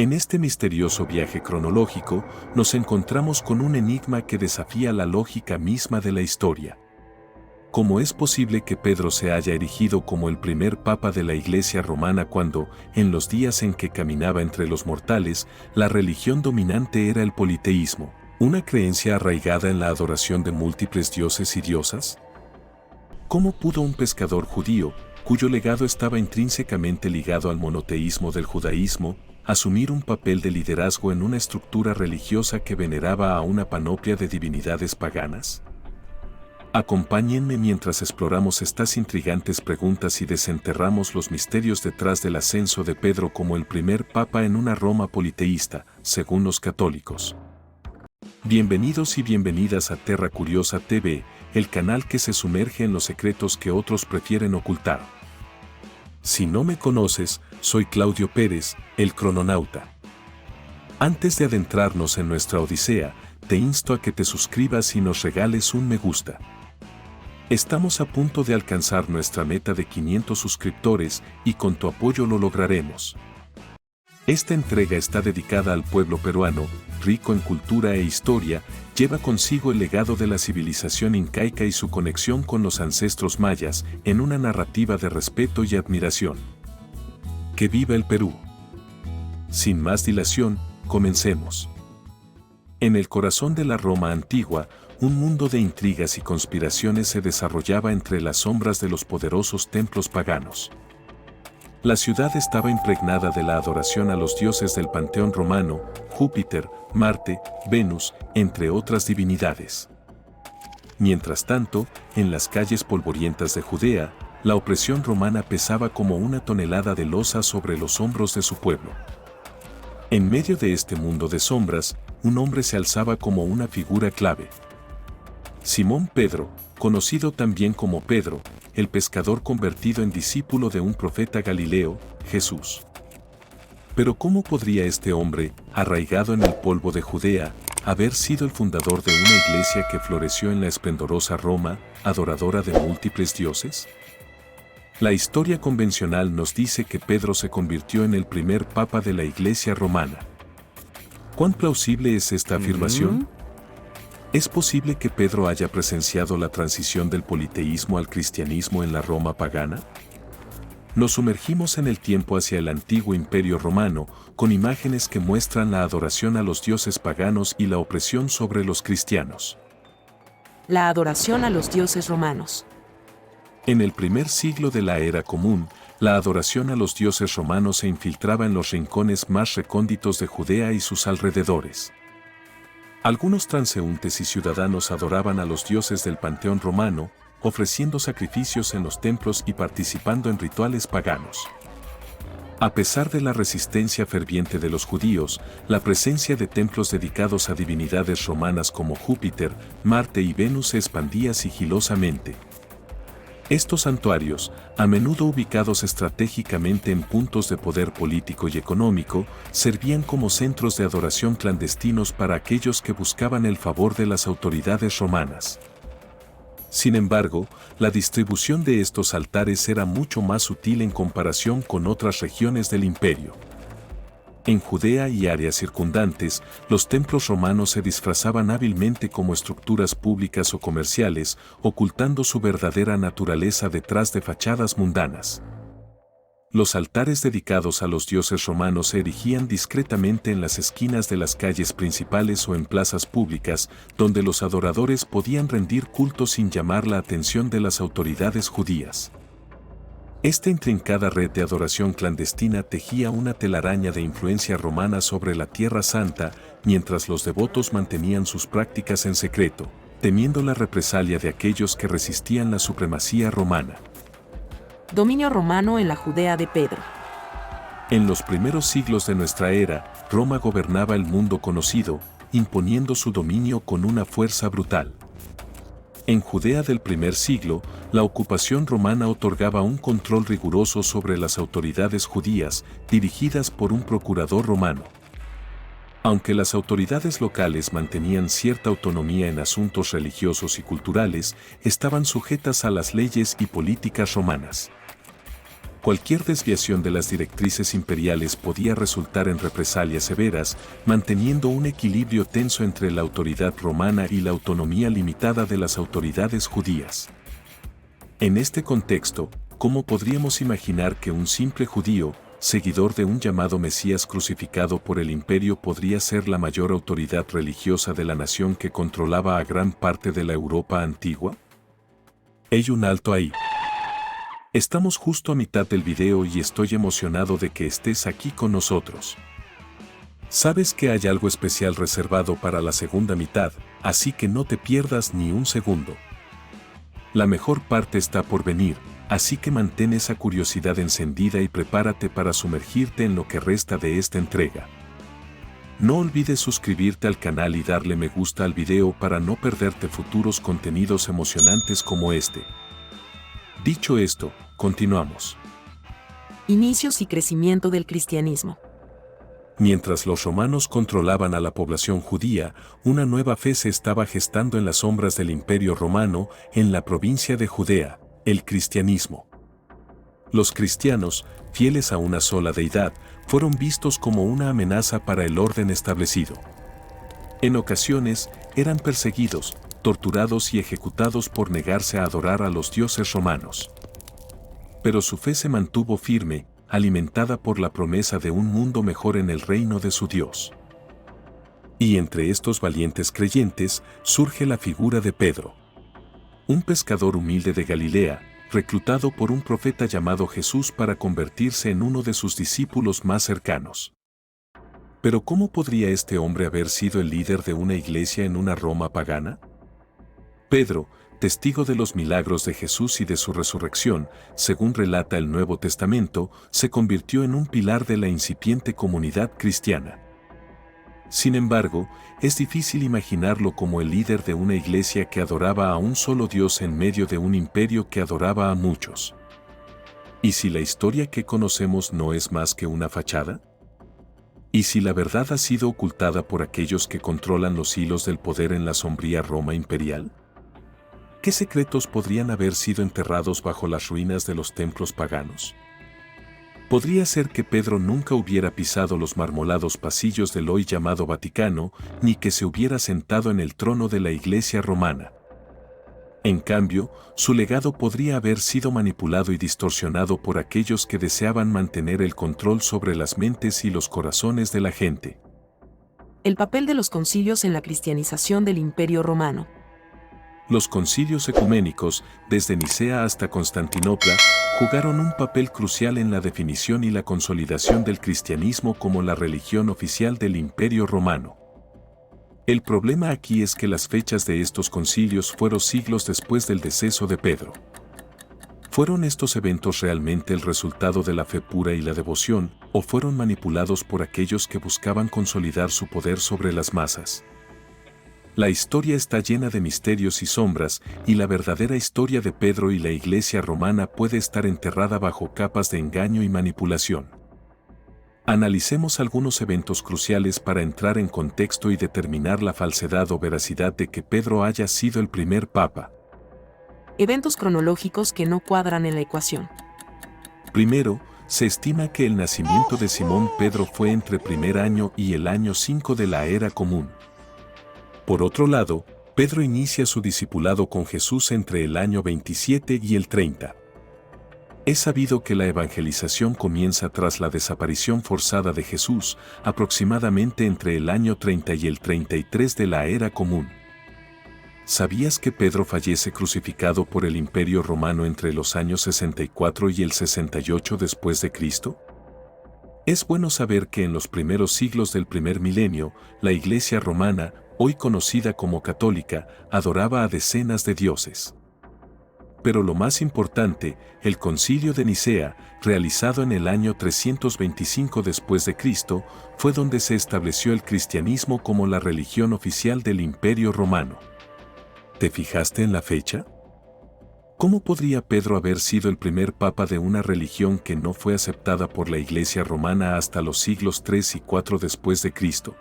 En este misterioso viaje cronológico, nos encontramos con un enigma que desafía la lógica misma de la historia. ¿Cómo es posible que Pedro se haya erigido como el primer papa de la Iglesia romana cuando, en los días en que caminaba entre los mortales, la religión dominante era el politeísmo, una creencia arraigada en la adoración de múltiples dioses y diosas? ¿Cómo pudo un pescador judío, cuyo legado estaba intrínsecamente ligado al monoteísmo del judaísmo, asumir un papel de liderazgo en una estructura religiosa que veneraba a una panoplia de divinidades paganas? Acompáñenme mientras exploramos estas intrigantes preguntas y desenterramos los misterios detrás del ascenso de Pedro como el primer papa en una Roma politeísta, según los católicos. Bienvenidos y bienvenidas a Terra Curiosa TV, el canal que se sumerge en los secretos que otros prefieren ocultar. Si no me conoces, soy Claudio Pérez, el crononauta. Antes de adentrarnos en nuestra odisea, te insto a que te suscribas y nos regales un me gusta. Estamos a punto de alcanzar nuestra meta de 500 suscriptores y con tu apoyo lo lograremos. Esta entrega está dedicada al pueblo peruano, rico en cultura e historia, lleva consigo el legado de la civilización incaica y su conexión con los ancestros mayas en una narrativa de respeto y admiración. ¡Que viva el Perú! Sin más dilación, comencemos. En el corazón de la Roma antigua, un mundo de intrigas y conspiraciones se desarrollaba entre las sombras de los poderosos templos paganos. La ciudad estaba impregnada de la adoración a los dioses del panteón romano, Júpiter, Marte, Venus, entre otras divinidades. Mientras tanto, en las calles polvorientas de Judea, la opresión romana pesaba como una tonelada de losa sobre los hombros de su pueblo. En medio de este mundo de sombras, un hombre se alzaba como una figura clave. Simón Pedro, conocido también como Pedro, el pescador convertido en discípulo de un profeta galileo, Jesús. Pero ¿cómo podría este hombre, arraigado en el polvo de Judea, haber sido el fundador de una iglesia que floreció en la esplendorosa Roma, adoradora de múltiples dioses? La historia convencional nos dice que Pedro se convirtió en el primer papa de la iglesia romana. ¿Cuán plausible es esta afirmación? ¿Es posible que Pedro haya presenciado la transición del politeísmo al cristianismo en la Roma pagana? Nos sumergimos en el tiempo hacia el antiguo imperio romano, con imágenes que muestran la adoración a los dioses paganos y la opresión sobre los cristianos. La adoración a los dioses romanos. En el primer siglo de la era común, la adoración a los dioses romanos se infiltraba en los rincones más recónditos de Judea y sus alrededores. Algunos transeúntes y ciudadanos adoraban a los dioses del panteón romano, ofreciendo sacrificios en los templos y participando en rituales paganos. A pesar de la resistencia ferviente de los judíos, la presencia de templos dedicados a divinidades romanas como Júpiter, Marte y Venus se expandía sigilosamente. Estos santuarios, a menudo ubicados estratégicamente en puntos de poder político y económico, servían como centros de adoración clandestinos para aquellos que buscaban el favor de las autoridades romanas. Sin embargo, la distribución de estos altares era mucho más sutil en comparación con otras regiones del imperio. En Judea y áreas circundantes, los templos romanos se disfrazaban hábilmente como estructuras públicas o comerciales, ocultando su verdadera naturaleza detrás de fachadas mundanas. Los altares dedicados a los dioses romanos se erigían discretamente en las esquinas de las calles principales o en plazas públicas, donde los adoradores podían rendir culto sin llamar la atención de las autoridades judías. Esta intrincada red de adoración clandestina tejía una telaraña de influencia romana sobre la Tierra Santa, mientras los devotos mantenían sus prácticas en secreto, temiendo la represalia de aquellos que resistían la supremacía romana. Dominio romano en la Judea de Pedro. En los primeros siglos de nuestra era, Roma gobernaba el mundo conocido, imponiendo su dominio con una fuerza brutal. En Judea del primer siglo, la ocupación romana otorgaba un control riguroso sobre las autoridades judías, dirigidas por un procurador romano. Aunque las autoridades locales mantenían cierta autonomía en asuntos religiosos y culturales, estaban sujetas a las leyes y políticas romanas. Cualquier desviación de las directrices imperiales podía resultar en represalias severas, manteniendo un equilibrio tenso entre la autoridad romana y la autonomía limitada de las autoridades judías. En este contexto, ¿cómo podríamos imaginar que un simple judío, seguidor de un llamado Mesías crucificado por el imperio, podría ser la mayor autoridad religiosa de la nación que controlaba a gran parte de la Europa antigua? Hay un alto ahí. Estamos justo a mitad del video y estoy emocionado de que estés aquí con nosotros. Sabes que hay algo especial reservado para la segunda mitad, así que no te pierdas ni un segundo. La mejor parte está por venir, así que mantén esa curiosidad encendida y prepárate para sumergirte en lo que resta de esta entrega. No olvides suscribirte al canal y darle me gusta al video para no perderte futuros contenidos emocionantes como este. Dicho esto, continuamos. Inicios y crecimiento del cristianismo. Mientras los romanos controlaban a la población judía, una nueva fe se estaba gestando en las sombras del Imperio Romano, en la provincia de Judea, el cristianismo. Los cristianos, fieles a una sola deidad, fueron vistos como una amenaza para el orden establecido. En ocasiones, eran perseguidos, torturados y ejecutados por negarse a adorar a los dioses romanos. Pero su fe se mantuvo firme, alimentada por la promesa de un mundo mejor en el reino de su Dios. Y entre estos valientes creyentes surge la figura de Pedro, un pescador humilde de Galilea, reclutado por un profeta llamado Jesús para convertirse en uno de sus discípulos más cercanos. Pero ¿cómo podría este hombre haber sido el líder de una iglesia en una Roma pagana? Pedro, testigo de los milagros de Jesús y de su resurrección, según relata el Nuevo Testamento, se convirtió en un pilar de la incipiente comunidad cristiana. Sin embargo, es difícil imaginarlo como el líder de una iglesia que adoraba a un solo Dios en medio de un imperio que adoraba a muchos. ¿Y si la historia que conocemos no es más que una fachada? ¿Y si la verdad ha sido ocultada por aquellos que controlan los hilos del poder en la sombría Roma imperial? ¿Qué secretos podrían haber sido enterrados bajo las ruinas de los templos paganos? Podría ser que Pedro nunca hubiera pisado los marmolados pasillos del hoy llamado Vaticano, ni que se hubiera sentado en el trono de la Iglesia romana. En cambio, su legado podría haber sido manipulado y distorsionado por aquellos que deseaban mantener el control sobre las mentes y los corazones de la gente. El papel de los concilios en la cristianización del Imperio Romano. Los concilios ecuménicos, desde Nicea hasta Constantinopla, jugaron un papel crucial en la definición y la consolidación del cristianismo como la religión oficial del Imperio Romano. El problema aquí es que las fechas de estos concilios fueron siglos después del deceso de Pedro. ¿Fueron estos eventos realmente el resultado de la fe pura y la devoción, o fueron manipulados por aquellos que buscaban consolidar su poder sobre las masas? La historia está llena de misterios y sombras, y la verdadera historia de Pedro y la Iglesia romana puede estar enterrada bajo capas de engaño y manipulación. Analicemos algunos eventos cruciales para entrar en contexto y determinar la falsedad o veracidad de que Pedro haya sido el primer papa. Eventos cronológicos que no cuadran en la ecuación. Primero, se estima que el nacimiento de Simón Pedro fue entre primer año y el año 5 de la era común. Por otro lado, Pedro inicia su discipulado con Jesús entre el año 27 y el 30. Es sabido que la evangelización comienza tras la desaparición forzada de Jesús, aproximadamente entre el año 30 y el 33 de la era común. ¿Sabías que Pedro fallece crucificado por el Imperio Romano entre los años 64 y el 68 después de Cristo? Es bueno saber que en los primeros siglos del primer milenio, la Iglesia romana, hoy conocida como católica, adoraba a decenas de dioses. Pero lo más importante, el Concilio de Nicea, realizado en el año 325 después de Cristo, fue donde se estableció el cristianismo como la religión oficial del Imperio Romano. ¿Te fijaste en la fecha? ¿Cómo podría Pedro haber sido el primer papa de una religión que no fue aceptada por la Iglesia romana hasta los siglos 3 y 4 después de Cristo?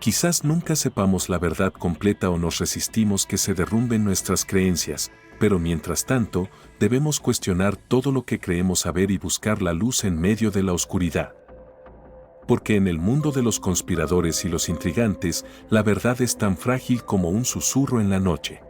Quizás nunca sepamos la verdad completa o nos resistimos que se derrumben nuestras creencias, pero mientras tanto, debemos cuestionar todo lo que creemos saber y buscar la luz en medio de la oscuridad. Porque en el mundo de los conspiradores y los intrigantes, la verdad es tan frágil como un susurro en la noche.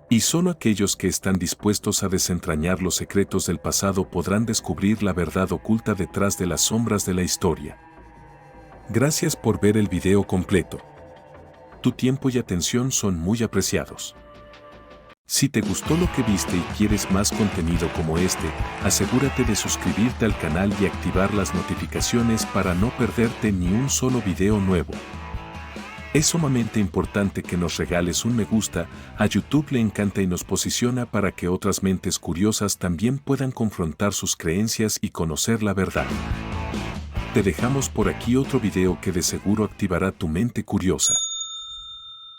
Y solo aquellos que están dispuestos a desentrañar los secretos del pasado podrán descubrir la verdad oculta detrás de las sombras de la historia. Gracias por ver el video completo. Tu tiempo y atención son muy apreciados. Si te gustó lo que viste y quieres más contenido como este, asegúrate de suscribirte al canal y activar las notificaciones para no perderte ni un solo video nuevo. Es sumamente importante que nos regales un me gusta, a YouTube le encanta y nos posiciona para que otras mentes curiosas también puedan confrontar sus creencias y conocer la verdad. Te dejamos por aquí otro video que de seguro activará tu mente curiosa.